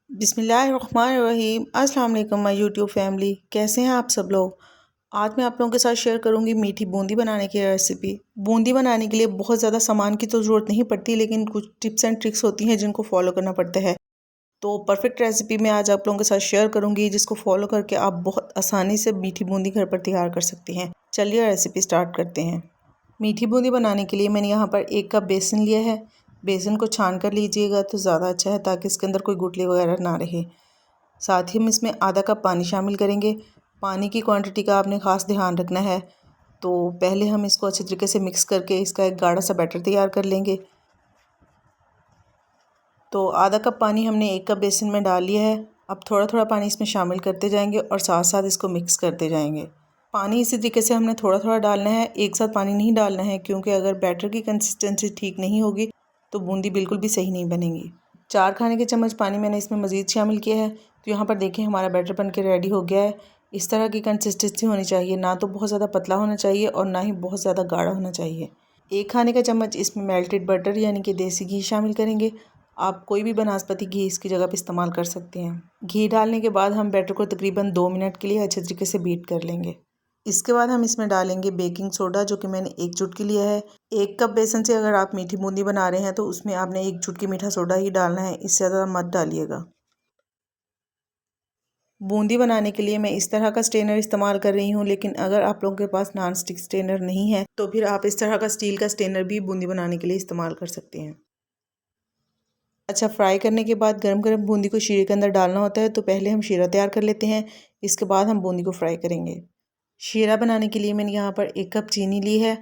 बिस्मिल्लाहिर्रहमानिर्रहीम। अस्सलाम वालेकुम माय यूट्यूब फैमिली, कैसे हैं आप सब लोग। आज मैं आप लोगों के साथ शेयर करूंगी मीठी बूंदी बनाने की रेसिपी। बूंदी बनाने के लिए बहुत ज़्यादा सामान की तो ज़रूरत नहीं पड़ती, लेकिन कुछ टिप्स एंड ट्रिक्स होती हैं जिनको फॉलो करना पड़ता है। तो परफेक्ट रेसिपी मैं आज आप लोगों के साथ शेयर करूँगी, जिसको फॉलो करके आप बहुत आसानी से मीठी बूंदी घर पर तैयार कर सकते हैं। चलिए रेसिपी स्टार्ट करते हैं। मीठी बूंदी बनाने के लिए मैंने यहाँ पर 1 कप बेसन लिया है। बेसन को छान कर लीजिएगा तो ज़्यादा अच्छा है, ताकि इसके अंदर कोई गुठली वगैरह ना रहे। साथ ही हम इसमें आधा कप पानी शामिल करेंगे। पानी की क्वांटिटी का आपने ख़ास ध्यान रखना है। तो पहले हम इसको अच्छे तरीके से मिक्स करके इसका एक गाढ़ा सा बैटर तैयार कर लेंगे। तो आधा कप पानी हमने 1 कप बेसन में डाल लिया है। अब थोड़ा थोड़ा पानी इसमें शामिल करते जाएंगे और साथ साथ इसको मिक्स करते जाएंगे। पानी इसी तरीके से हमने थोड़ा थोड़ा डालना है, एक साथ पानी नहीं डालना है, क्योंकि अगर बैटर की कंसिस्टेंसी ठीक नहीं होगी तो बूंदी बिल्कुल भी सही नहीं बनेगी। 4 खाने के चम्मच पानी मैंने इसमें मज़ीद शामिल किया है। तो यहाँ पर देखिए हमारा बैटर बन के रेडी हो गया है। इस तरह की कंसिस्टेंसी होनी चाहिए, ना तो बहुत ज़्यादा पतला होना चाहिए और ना ही बहुत ज़्यादा गाढ़ा होना चाहिए। 1 खाने का चम्मच इसमें मेल्टेड बटर यानी कि देसी घी शामिल करेंगे। आप कोई भी बनास्पति घी इसकी जगह पर इस्तेमाल कर सकते हैं। घी डालने के बाद हम बैटर को तकरीबन 2 मिनट के लिए अच्छे तरीके से बीट कर लेंगे। इसके बाद हम इसमें डालेंगे बेकिंग सोडा, जो कि मैंने 1 चुटकी लिया है। 1 कप बेसन से अगर आप मीठी बूंदी बना रहे हैं तो उसमें आपने 1 चुटकी मीठा सोडा ही डालना है, इससे ज़्यादा मत डालिएगा। बूंदी बनाने के लिए मैं इस तरह का स्ट्रेनर इस्तेमाल कर रही हूँ, लेकिन अगर आप लोगों के पास नॉन स्टिक स्ट्रेनर नहीं है तो फिर आप इस तरह का स्टील का स्ट्रेनर भी बूंदी बनाने के लिए इस्तेमाल कर सकते हैं। अच्छा, फ्राई करने के बाद गरम गरम बूंदी को शीरे के अंदर डालना होता है, तो पहले हम शीरा तैयार कर लेते हैं। इसके बाद हम बूंदी को फ्राई करेंगे। शीरा बनाने के लिए मैंने यहाँ पर 1 कप चीनी ली है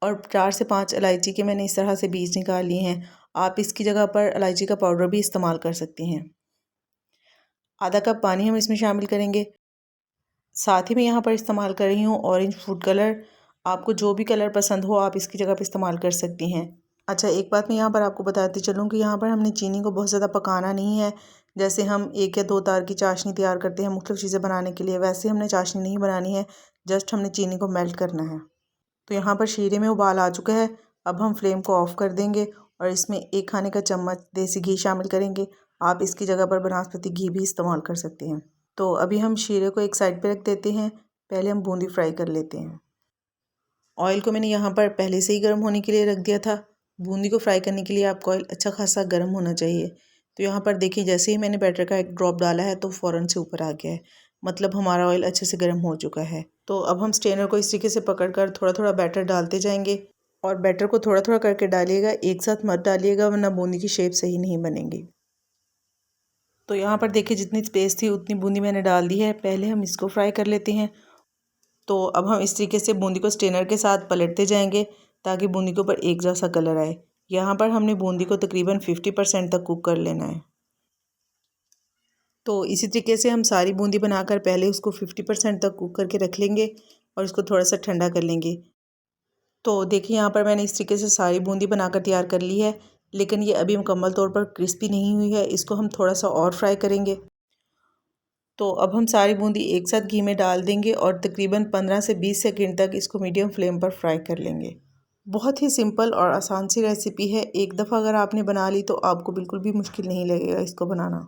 और 4 से 5 इलायची के मैंने इस तरह से बीज निकाल लिए हैं। आप इसकी जगह पर इलायची का पाउडर भी इस्तेमाल कर सकती हैं। आधा कप पानी हम इसमें शामिल करेंगे। साथ ही मैं यहाँ पर इस्तेमाल कर रही हूँ ऑरेंज फूड कलर। आपको जो भी कलर पसंद हो आप इसकी जगह पर इस्तेमाल कर सकती हैं। अच्छा, एक बात मैं यहाँ पर आपको बताती चलूँ कि यहाँ पर हमने चीनी को बहुत ज़्यादा पकाना नहीं है। जैसे हम 1 या 2 तार की चाशनी तैयार करते हैं मुख्तलिफ़ चीज़ें बनाने के लिए, वैसे हमने चाशनी नहीं बनानी है। जस्ट हमने चीनी को मेल्ट करना है। तो यहाँ पर शीरे में उबाल आ चुका है। अब हम फ्लेम को ऑफ़ कर देंगे और इसमें 1 खाने का चम्मच देसी घी शामिल करेंगे। आप इसकी जगह पर बनास्पति घी भी इस्तेमाल कर सकते हैं। तो अभी हम शीरे को एक साइड पे रख देते हैं। पहले हम बूंदी फ्राई कर लेते हैं। ऑयल को मैंने यहाँ पर पहले से ही गर्म होने के लिए रख दिया था। बूंदी को फ्राई करने के लिए आपका ऑयल अच्छा खासा गर्म होना चाहिए। तो यहाँ पर देखिए, जैसे ही मैंने बैटर का एक ड्रॉप डाला है तो फ़ौरन से ऊपर आ गया है, मतलब हमारा ऑयल अच्छे से गर्म हो चुका है। तो अब हम स्ट्रेनर को इस तरीके से पकड़कर थोड़ा थोड़ा बैटर डालते जाएंगे, और बैटर को थोड़ा थोड़ा करके डालिएगा, एक साथ मत डालिएगा वरना बूंदी की शेप सही नहीं बनेगी। तो यहाँ पर देखिए, जितनी स्पेस थी उतनी बूंदी मैंने डाल दी है। पहले हम इसको फ्राई कर लेते हैं। तो अब हम इस तरीके से बूंदी को स्ट्रेनर के साथ पलटते जाएंगे, ताकि बूंदी के ऊपर एक जैसा कलर आए। यहाँ पर हमने बूंदी को तकरीबन 50% तक कुक कर लेना है। तो इसी तरीके से हम सारी बूंदी बनाकर पहले उसको 50% तक कुक करके रख लेंगे और इसको थोड़ा सा ठंडा कर लेंगे। तो देखिए, यहाँ पर मैंने इस तरीके से सारी बूंदी बनाकर तैयार कर ली है, लेकिन ये अभी मुकम्मल तौर पर क्रिस्पी नहीं हुई है। इसको हम थोड़ा सा और फ्राई करेंगे। तो अब हम सारी बूंदी एक साथ घी में डाल देंगे और तकरीबन 15 से 20 सेकंड तक इसको मीडियम फ्लेम पर फ्राई कर लेंगे। बहुत ही सिंपल और आसान सी रेसिपी है। एक दफ़ा अगर आपने बना ली तो आपको बिल्कुल भी मुश्किल नहीं लगेगा इसको बनाना।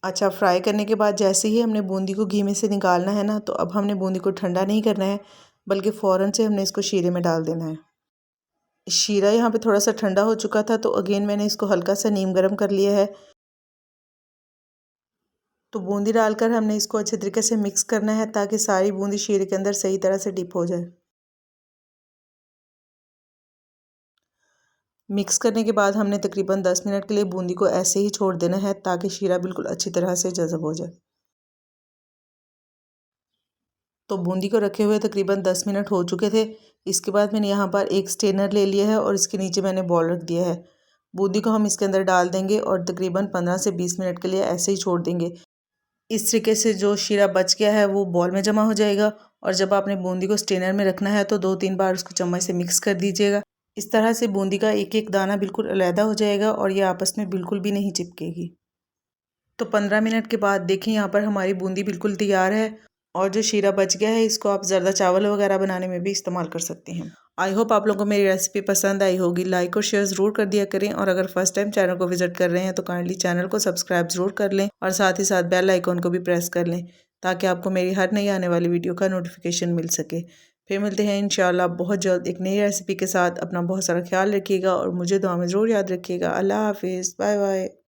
अच्छा, फ्राई करने के बाद जैसे ही हमने बूंदी को घी में से निकालना है ना, तो अब हमने बूंदी को ठंडा नहीं करना है, बल्कि फ़ौरन से हमने इसको शीरे में डाल देना है। शीरा यहाँ पे थोड़ा सा ठंडा हो चुका था, तो अगेन मैंने इसको हल्का सा नीम गर्म कर लिया है। तो बूंदी डालकर हमने इसको अच्छे तरीके से मिक्स करना है, ताकि सारी बूंदी शीरे के अंदर सही तरह से डिप हो जाए। मिक्स करने के बाद हमने तकरीबन 10 मिनट के लिए बूंदी को ऐसे ही छोड़ देना है, ताकि शीरा बिल्कुल अच्छी तरह से जज़ब हो जाए। तो बूंदी को रखे हुए तकरीबन 10 मिनट हो चुके थे। इसके बाद मैंने यहाँ पर एक स्ट्रेनर ले लिया है और इसके नीचे मैंने बॉल रख दिया है। बूंदी को हम इसके अंदर डाल देंगे और तकरीबन 15 से 20 मिनट के लिए ऐसे ही छोड़ देंगे। इस तरीके से जो शीरा बच गया है वो बॉल में जमा हो जाएगा, और जब आपने बूंदी को स्ट्रेनर में रखना है तो 2-3 बार उसको चम्मच से मिक्स कर दीजिएगा। इस तरह से बूंदी का एक एक दाना बिल्कुल अलहदा हो जाएगा और ये आपस में बिल्कुल भी नहीं चिपकेगी। तो 15 मिनट के बाद देखिए, यहाँ पर हमारी बूंदी बिल्कुल तैयार है, और जो शीरा बच गया है इसको आप ज़र्दा चावल वगैरह बनाने में भी इस्तेमाल कर सकते हैं। आई होप आप लोगों को मेरी रेसिपी पसंद आई होगी। लाइक और शेयर ज़रूर कर दिया करें और अगर फर्स्ट टाइम चैनल को विजिट कर रहे हैं तो काइंडली चैनल को सब्सक्राइब ज़रूर कर लें और साथ ही साथ बेल आइकॉन को भी प्रेस कर लें ताकि आपको मेरी हर नई आने वाली वीडियो का नोटिफिकेशन मिल सके। फिर मिलते हैं इंशाल्लाह बहुत जल्द एक नई रेसिपी के साथ। अपना बहुत सारा ख्याल रखिएगा और मुझे दुआ में ज़रूर याद रखिएगा। अल्लाह हाफिज़, बाय बाय।